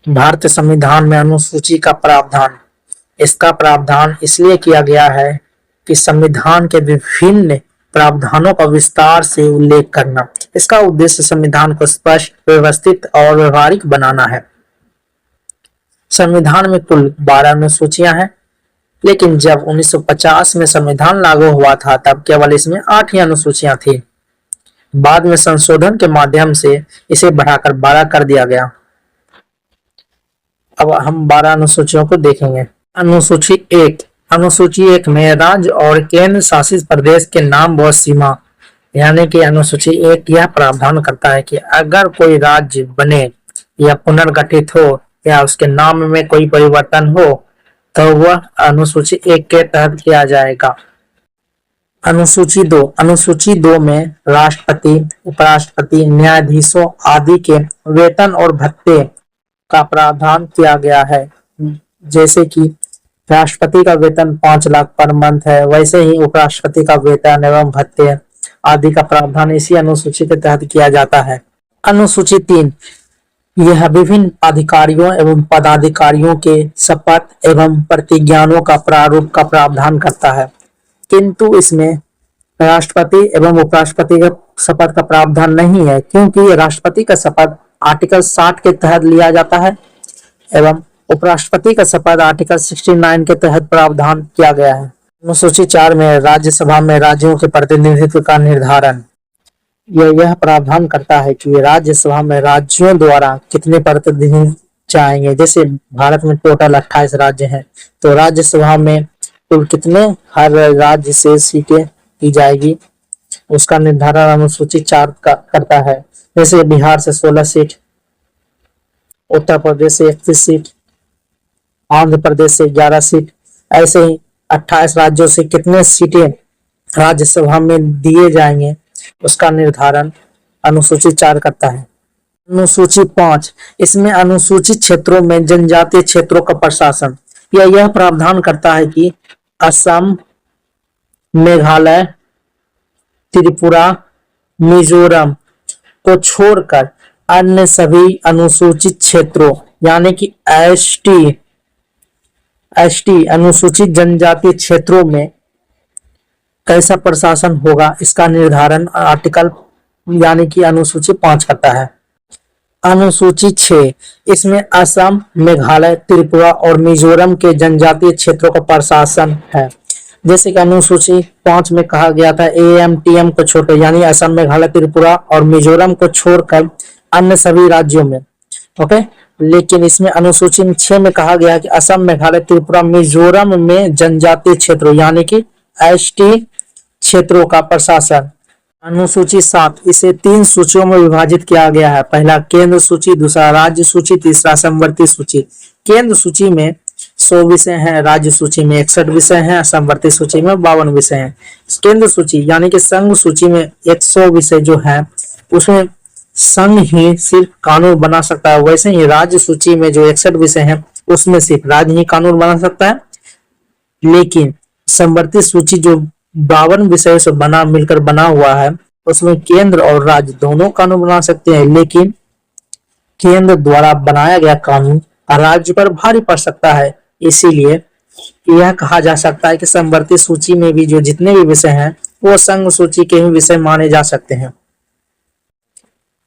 भारतीय संविधान में अनुसूची का प्रावधान। इसका प्रावधान इसलिए किया गया है कि संविधान के विभिन्न प्रावधानों का विस्तार से उल्लेख करना। इसका उद्देश्य संविधान को स्पष्ट, व्यवस्थित और व्यवहारिक बनाना है। संविधान में कुल 12 अनुसूचियां हैं, लेकिन जब 1950 में संविधान लागू हुआ था तब केवल इसमें 8 ही अनुसूचियां थी। बाद में संशोधन के माध्यम से इसे बढ़ाकर 12 कर दिया गया। अब हम 12 अनुसूचियों को देखेंगे। अनुसूची 1। अनुसूची 1 में राज्य और केंद्र शासित प्रदेश के नाम व सीमा, यानी कि अनुसूची 1 यह प्रावधान करता है कि अगर कोई राज्य बने या पुनर्गठित हो या उसके नाम में कोई परिवर्तन हो तो वह अनुसूची 1 के तहत किया जाएगा। अनुसूची 2। अनुसूची 2 में राष्ट्रपति, उपराष्ट्रपति, न्यायाधीशों आदि के वेतन और भत्ते का प्रावधान किया गया है। जैसे कि राष्ट्रपति का वेतन 5 लाख पर मंथ है, वैसे ही उपराष्ट्रपति का वेतन एवं भत्ते आदि का प्रावधान इसी अनुसूची के तहत किया जाता है। अनुसूची 3 यह विभिन्न अधिकारियों एवं पदाधिकारियों के शपथ एवं प्रतिज्ञानों का प्रारूप का प्रावधान करता है, किंतु इसमें राष्ट्रपति एवं उपराष्ट्रपति के शपथ का प्रावधान नहीं है, क्योंकि राष्ट्रपति का शपथ आर्टिकल 60 के तहत लिया जाता है एवं उपराष्ट्रपति का शपथ आर्टिकल 69 के तहत प्रावधान किया गया है। अनुसूची 4 में राज्यसभा में राज्यों के प्रतिनिधित्व का निर्धारण। यह प्रावधान करता है कि राज्यसभा में राज्यों द्वारा कितने प्रतिनिधि चाहेंगे। जैसे भारत में टोटल 28 राज्य हैं, तो राज्यसभा में कुल कितने हर राज्य से सीटें की जाएगी उसका निर्धारण अनुसूची 4 करता है। जैसे बिहार से 16 सीट, उत्तर प्रदेश से 31 सीट, आंध्र प्रदेश से 11 सीट, ऐसे ही 28 राज्यों से कितने सीटें राज्यसभा में दिए जाएंगे उसका निर्धारण अनुसूची 4 करता है। अनुसूची 5 इसमें अनुसूचित क्षेत्रों में जनजातीय क्षेत्रों का प्रशासन। यह प्रावधान करता है कि असम, मेघालय, त्रिपुरा, मिजोरम को छोड़कर अन्य सभी अनुसूचित क्षेत्रों यानी कि एसटी अनुसूचित जनजातीय क्षेत्रों में कैसा प्रशासन होगा इसका निर्धारण आर्टिकल यानी कि अनुसूची 5 करता है। अनुसूची 6 इसमें असम, मेघालय, त्रिपुरा और मिजोरम के जनजातीय क्षेत्रों का प्रशासन है। जैसे कि अनुसूची 5 में कहा गया था AMTM को छोड़कर यानी असम, मेघालय, त्रिपुरा और मिजोरम को छोड़कर अन्य सभी राज्यों में, ओके। लेकिन इसमें अनुसूची 6 में कहा गया कि असम, मेघालय, त्रिपुरा, मिजोरम में जनजातीय क्षेत्रों यानी कि ST क्षेत्रों का प्रशासन। अनुसूची 7 इसे 3 सूचियों में विभाजित किया गया है। पहला केंद्र सूची, दूसरा राज्य सूची, तीसरा समवर्ती सूची। केंद्र सूची में 100 विषय हैं, राज्य सूची में 61 विषय हैं, समवर्ती सूची में 52 विषय हैं। केंद्र सूची यानी कि संघ सूची में 100 विषय जो है उसमें संघ ही सिर्फ कानून बना सकता है, वैसे ही राज्य सूची में जो 61 विषय हैं उसमें सिर्फ राज्य ही कानून बना सकता है। लेकिन समवर्ती सूची जो 52 विषयों से मिलकर बना हुआ है उसमें केंद्र और राज्य दोनों कानून बना सकते हैं, लेकिन केंद्र द्वारा बनाया गया कानून राज्य पर भारी पड़ सकता है। इसीलिए यह कहा जा सकता है कि समवर्ती सूची में भी जो जितने भी विषय हैं वो संघ सूची के ही विषय माने जा सकते हैं।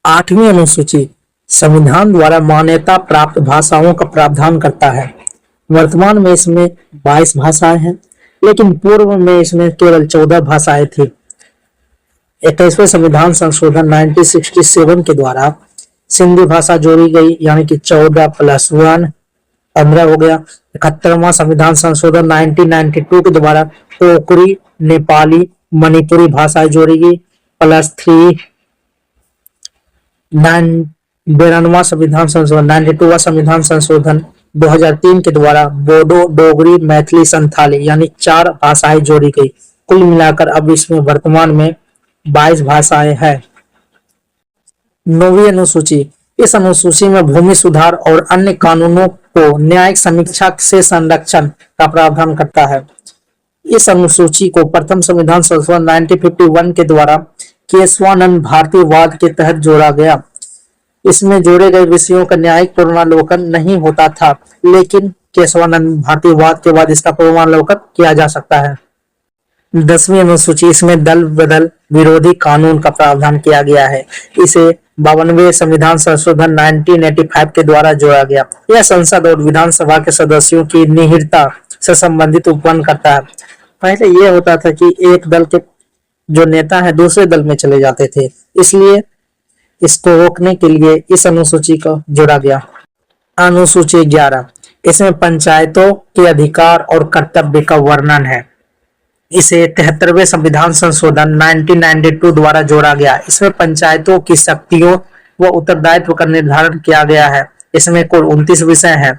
8वीं अनुसूची संविधान द्वारा मान्यता प्राप्त भाषाओं का प्रावधान करता है। वर्तमान में इसमें 22 भाषाएं हैं, लेकिन पूर्व में इसमें केवल 14 भाषाएं थी। 21वें संविधान संशोधन 1967 के द्वारा सिंधी भाषा जोड़ी गई, यानी कि 14 + 1 15 हो गया। 71वां संविधान संशोधन 1992 के द्वारा टोकरी, नेपाली, मणिपुरी भाषाएं जोड़ी गई +3। 92वां संविधान संशोधन 92वां संविधान संशोधन 2003 के द्वारा बोडो, डोगरी, मैथिली, संथाली यानी 4 भाषाएं जोड़ी गई। कुल मिलाकर अब इसमें वर्तमान में 22 भाषाएं हैं। 9वीं अनुसूची इस अनुसूची में भूमि सुधार और अन्य कानूनों को न्यायिक समीक्षा से संरक्षण का प्रावधान करता है। इस अनुसूची को प्रथम संविधान संशोधन 1951 के द्वारा केशवानंद भारतीय वाद के तहत जोड़ा गया। इसमें जोड़े गए विषयों का न्यायिक पूर्वावलोकन नहीं होता था, लेकिन केशवानंद भारतीयवाद के बाद इसका पूर्वावलोकन किया जा सकता है। 10वीं अनुसूची, इसमें दल बदल विरोधी कानून का प्रावधान किया गया है। इसे 52वें संविधान संशोधन 1985 के द्वारा जोड़ा गया। यह संसद और विधानसभा के सदस्यों की निहिरता से संबंधित उपवन करता है। पहले यह होता था कि एक दल के जो नेता है दूसरे दल में चले जाते थे, इसलिए इसको रोकने के लिए इस अनुसूची को जोड़ा गया। अनुसूची 11, इसमें पंचायतों के अधिकार और कर्तव्य का वर्णन है। इसे 73वें संविधान संशोधन 1992 द्वारा जोड़ा गया। इसमें पंचायतों की शक्तियों व उत्तरदायित्व का निर्धारण किया गया है। इसमें कुल 29 विषय हैं।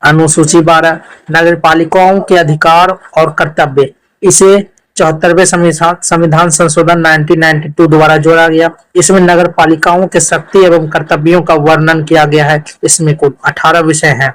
अनुसूची 12, नगर पालिकाओं के अधिकार और कर्तव्य, इसे 74वें संविधान संशोधन 1992 द्वारा जोड़ा गया। इसमें नगर पालिकाओं के शक्ति एवं कर्तव्यों का वर्णन किया गया है। इसमें कुल 18 विषय हैं।